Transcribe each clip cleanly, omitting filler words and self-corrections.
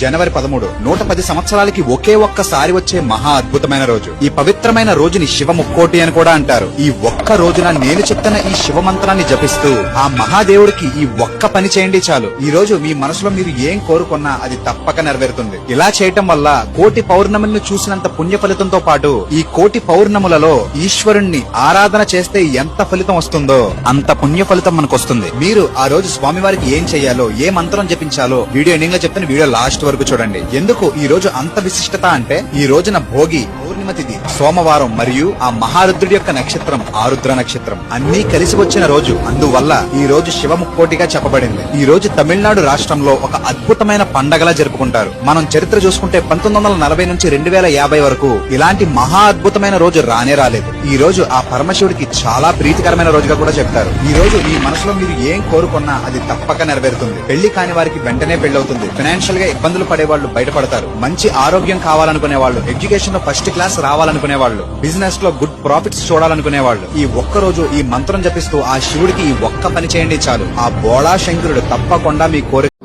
జనవరి 13 110 సంవత్సరాలకి ఒకే ఒక్కసారి వచ్చే మహా అద్భుతమైన రోజు. ఈ పవిత్రమైన రోజుని శివ ముక్కోటి అని కూడా అంటారు. ఈ ఒక్క రోజున నేను చెప్తున్న ఈ శివ మంత్రాన్ని జపిస్తూ ఆ మహాదేవుడికి ఈ ఒక్క పని చేయండి చాలు. ఈ రోజు మీ మనసులో మీరు ఏం కోరుకున్నా అది తప్పక నెరవేరుతుంది. ఇలా చేయటం వల్ల కోటి పౌర్ణములను చూసినంత పుణ్య ఫలితంతో పాటు ఈ కోటి పౌర్ణములలో ఈశ్వరుణ్ణి ఆరాధన చేస్తే ఎంత ఫలితం వస్తుందో అంత పుణ్య ఫలితం మనకు వస్తుంది. మీరు ఆ రోజు స్వామివారికి ఏం చెయ్యాలో, ఏ మంత్రం జపించాలో వీడియో ఎండింగ్ లో చెప్తున్న వీడియో లాస్ట్ వరకు చూడండి. ఎందుకు ఈ రోజు అంత విశిష్టత అంటే, ఈ రోజున భోగి పౌర్ణిమ తిథి, సోమవారం మరియు ఆ మహారుద్రుడి యొక్క నక్షత్రం ఆరుద్ర నక్షత్రం అన్ని కలిసి వచ్చిన రోజు. అందువల్ల ఈ రోజు శివ ముక్కోటిగా చెప్పబడింది. ఈ రోజు తమిళనాడు రాష్ట్రంలో ఒక అద్భుతమైన పండగలా జరుపుకుంటారు. మనం చరిత్ర చూసుకుంటే 1940 నుంచి 2050 వరకు ఇలాంటి మహా అద్భుతమైన రోజు రానే రాలేదు. ఈ రోజు ఆ పరమశివుడికి చాలా ప్రీతికరమైన రోజుగా కూడా చెప్తారు. ఈ రోజు మీ మనసులో మీరు ఏం కోరుకున్నా అది తప్పక నెరవేరుతుంది. పెళ్లి కాని వారికి వెంటనే పెళ్లవుతుంది. ఫైనాన్షియల్ గా ఇబ్బందులు పడే వాళ్ళు బయటపడతారు. మంచి ఆరోగ్యం కావాలనుకునే వాళ్ళు, ఎడ్యుకేషన్ లో ఫస్ట్ క్లాస్ రావాలనుకునే వాళ్ళు, బిజినెస్ లో గుడ్ ప్రాఫిట్స్ చూడాలనుకునే వాళ్ళు ఈ ఒక్క రోజు ఈ మంత్రం జపిస్తూ ఆ శివుడికి ఈ ఒక్క పని చేయండి చాలు. ఆ బోళా శంకరుడు తప్పకుండా మీ కోరిక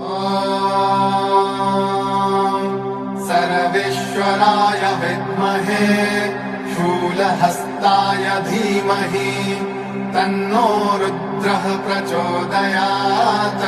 సర్వేశ్వరాయ విద్మహే శూలహస్తాయ ధీమహి తన్నో రుద్రః ప్రచోదయాత్.